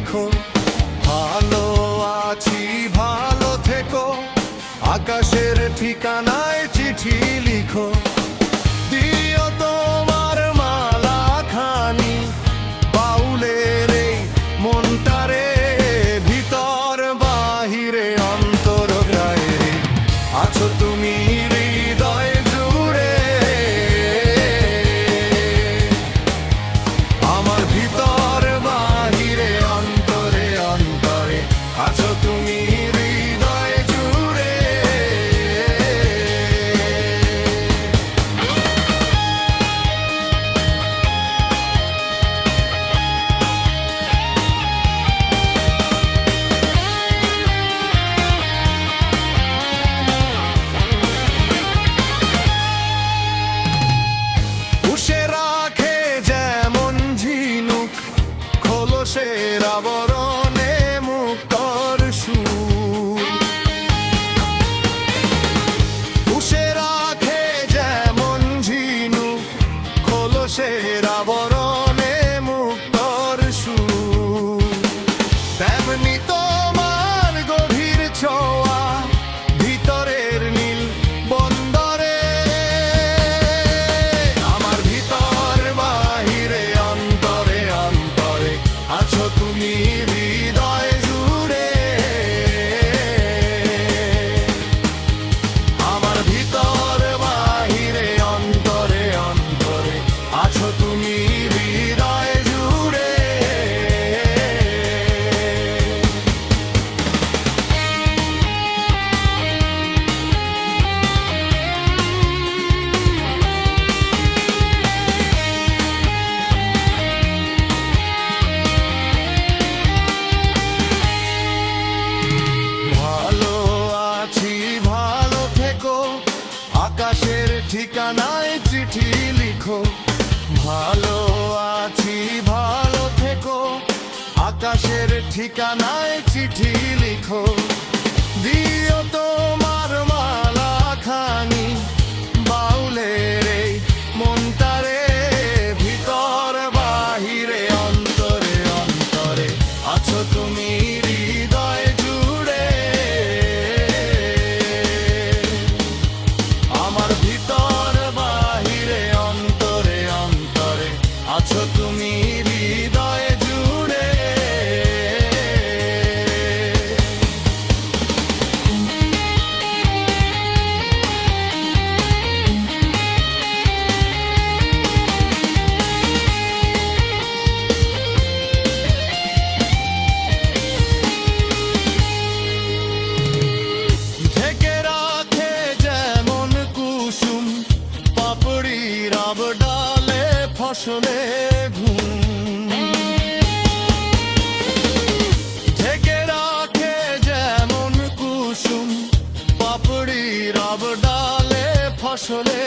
লিখো। ভালো আছি ভালো থেকো, আকাশের ঠিকানায় চিঠি লিখো। দিও তোমার মালা খানি বাউলের এই মনটারে, ভিতর বাহিরে অন্তর গ্রায়ে আছো তুমি হৃদয় জুড়ে। আমার ভিতর বাহিরে অন্তরে অন্তরে আছো তুমি হৃদয় জুড়ে। পুষে রাখে যেমন ঝিনুক খোলসের আবরণে মুক্তর সুর। পুষে রাখে যেমন ঝিনুক খোলসের আবরণে মুক্তর সুর, তেমনি তোমার গভীর ছোঁয়া ভিতরের নীল বন্দরে। আমার ভিতর বাহিরে অন্তরে অন্তরে আছো তুমি হৃদয় জুড়ে। আমার ভিতর বাহিরে অন্তরে অন্তরে আছো তুমি হৃদয় জুড়ে। ভালো আছি ভালো থেকো, আকাশের ঠিকানায় চিঠি লিখো। ভালো আছি ভালো থেকো, আকাশের ঠিকানায় চিঠি লিখো। দিও তোমার মালা খানি বাউলের এই মনটারে, ভিতর বাহিরে অন্তরে অন্তরে আছো তুমি হৃদয় জুড়ে। আমার ভিতর বাহিরে অন্তরে অন্তরে আছো তুমি হৃদয় জুড়ে। ঢেকে রাখে যেমন কুসুম পাপড়ির আবডালে ফসলে ঘুম। ঢেকে রাখে যেমন কুসুম পাপড়ির আবডালে ফসলে